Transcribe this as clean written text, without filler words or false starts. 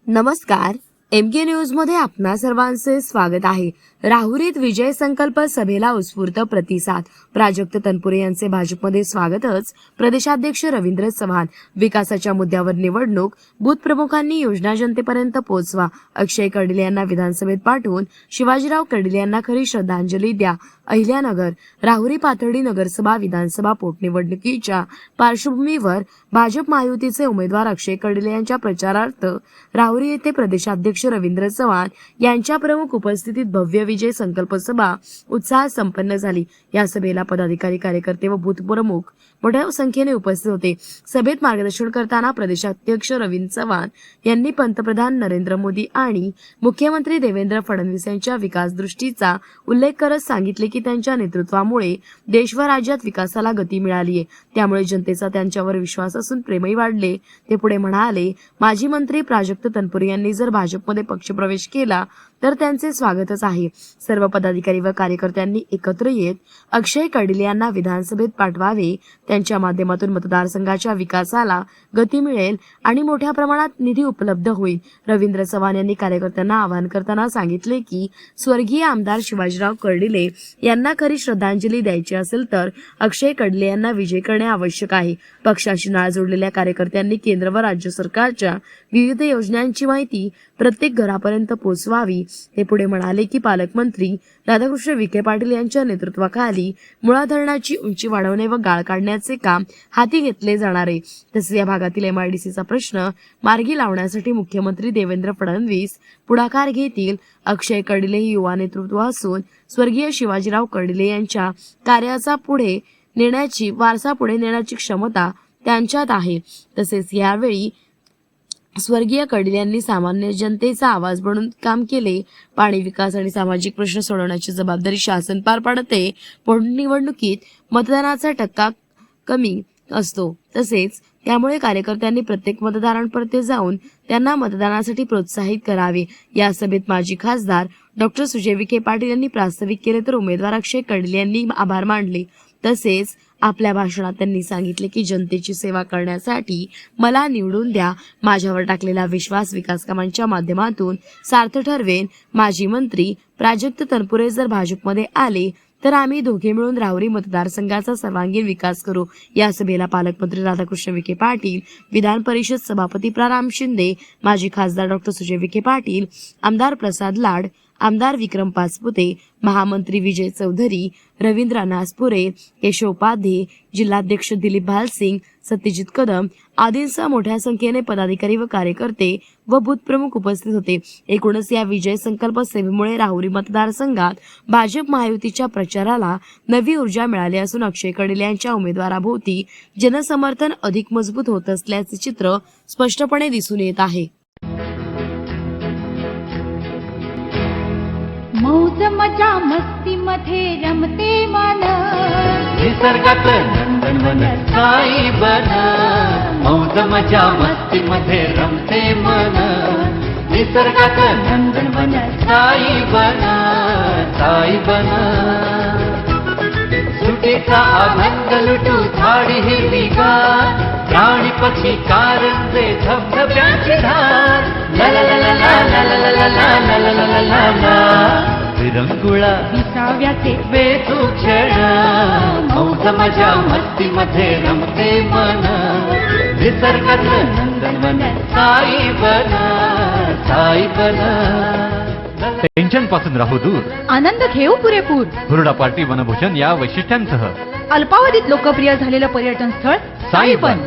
नमस्कार, MK news मध्ये आपणा सर्वांचे स्वागत आहे। राहुरीत विजय संकल्प सभेला उत्स्फूर्त प्रतिसाद। प्राजक्त तनपुरे यांचे भाजपमध्ये स्वागतच। प्रदेशाध्यक्ष रवींद्र चव्हाण, विकासाच्या मुद्द्यावर निवडणूक, बूथ प्रमुखांनी योजना जनतेपर्यंत पोहोचवा। अक्षय कर्डिले यांना विधानसभेत पाठवून शिवाजीराव कर्डिले यांना खरी श्रद्धांजली द्या। अहिल्यानगर, राहुरी पाथर्डी नगरसभा विधानसभा पोटनिवडणुकीच्या पार्श्वभूमीवर भाजप महायुतीचे उमेदवार अक्षय कर्डिले यांच्या प्रचारार्थ राहुरी येथे प्रदेशाध्यक्ष रवींद्र चव्हाण यांच्या प्रमुख उपस्थितीत भव्य विजय संकल्प सभा उत्साहात संपन्न झाली। या सभेला पदाधिकारी, कार्यकर्ते व बूथ प्रमुख मोठ्या संख्येने उपस्थित होते। सभेत मार्गदर्शन करताना प्रदेशाध्यक्ष रवींद्र चव्हाण यांनी पंतप्रधान नरेंद्र मोदी आणि मुख्यमंत्री देवेंद्र फडणवीस यांच्या विकास दृष्टीचा उल्लेख करत सांगितले की त्यांच्या नेतृत्वामुळे देश व राज्यात विकासाला गती मिळाली आहे। त्यामुळे जनतेचा त्यांच्यावर विश्वास असून प्रेमही वाढले। ते पुढे म्हणाले, माजी मंत्री प्राजक्त तनपुरे यांनी जर भाजपमध्ये पक्षप्रवेश केला तर त्यांचे स्वागतच आहे। सर्व पदाधिकारी व कार्यकर्त्यांनी एकत्र येत अक्षय कर्डिले यांना विधानसभेत पाठवावे। त्यांच्या माध्यमातून मतदारसंघाच्या विकासाला गती मिळेल आणि मोठ्या प्रमाणात निधी उपलब्ध होईल। रवींद्र चव्हाण यांनी कार्यकर्त्यांना आवाहन करताना सांगितले की स्वर्गीय आमदार शिवाजीराव कर्डिले यांना खरी श्रद्धांजली द्यायची असेल तर अक्षय कर्डिले यांना विजय करणे आवश्यक आहे। पक्षाशी नाळ जोडलेल्या कार्यकर्त्यांनी केंद्र व राज्य सरकारच्या विविध योजनांची माहिती प्रत्येक घरापर्यंत पोहोचवावी। ते पुढे म्हणाले की पालकमंत्री राधाकृष्ण विखे पाटील यांच्या नेतृत्वाखाली मुळा धरणाची उंची वाढवणे व गाळ काढण्याचे काम हाती घेतले जाणार आहे। तसेच या भागातील एमआयडीसीचा प्रश्न मार्गी लावण्यासाठी मुख्यमंत्री देवेंद्र फडणवीस पुढाकार घेतील। अक्षय कर्डिले ही युवा नेतृत्व असून स्वर्गीय शिवाजीराव कर्डिले यांच्या कार्याचा वारसा पुढे नेण्याची क्षमता त्यांच्यात आहे। तसेच यावेळी स्वर्गीय कर्डिले यांनी सामान्य जनतेचा आवाज बनून काम केले। पाणी, विकास आणि सामाजिक प्रश्न सोडवण्याची जबाबदारी शासन पार पाडते। पोटनिवडणुकीत मतदानाचा टक्का कमी असतो, तसेच त्यामुळे कार्यकर्त्यांनी प्रत्येक मतदारांपर्यंत जाऊन त्यांना मतदानासाठी प्रोत्साहित करावे। या सभेत माजी खासदार डॉक्टर सुजय विखे पाटील यांनी प्रास्ताविक केले तर उमेदवार अक्षय कर्डिले यांनी आभार मानले। तसेच आपल्या भाषणात त्यांनी सांगितले की जनतेची सेवा करण्यासाठी मला निवडून द्या। माझ्यावर टाकलेला विश्वास विकास कामांच्या माध्यमातून सार्थ ठरवेन। माजी मंत्री प्राजक्त तनपुरे जर भाजपमध्ये आले तर आम्ही दोघे मिळून राहुरी मतदारसंघाचा सर्वांगीण विकास करू। या सभेला पालकमंत्री राधाकृष्ण विखे पाटील, विधान परिषद सभापती राम शिंदे, माजी खासदार डॉक्टर सुजय विखे पाटील, आमदार प्रसाद लाड, आमदार विक्रम पाचपुते, महामंत्री विजय चौधरी, रवींद्र नासपुरे, केशव उपाध्ये, जिल्हाध्यक्ष दिलीप भालसिंग, सत्यजित कदम आदींसह मोठ्या संख्येने पदाधिकारी व कार्यकर्ते व बूथ प्रमुख उपस्थित होते। एकूणच या विजय संकल्प सभेमुळे राहुरी मतदारसंघात भाजप महायुतीच्या प्रचाराला नवी ऊर्जा मिळाली असून अक्षय कर्डिले यांच्या उमेदवाराभोवती जनसमर्थन अधिक मजबूत होत असल्याचे चित्र स्पष्टपणे दिसून येत आहे। मौज मजा मस्ती मध्ये रमते मन, निसर्गात नंदनवन साई बन। मौज मजा मस्ती मध्ये रमते मन, निसर्गात नंदनवन साई बन, साई बन। सुटीचा आनंद लुटू झाडी हिरवीगार, प्राणी पक्षी कारंजे धबधब्याची धार। ला ला ला ला ला ला ला ला ला ला ला ला ला ला। विरंगुळा विसाव्याचे वेचू क्षण, मौज मजा मस्ती मध्ये रमते मन, निसर्गात नंदनवन साई बन, साई बन। टेन्शन पासून राहू दूर, आनंद घेऊ पुरेपूर। हुरडा पार्टी वनभोजन या वैशिष्ट्यांसह अल्पावधीत लोकप्रिय झालेलं पर्यटन स्थळ साईबन।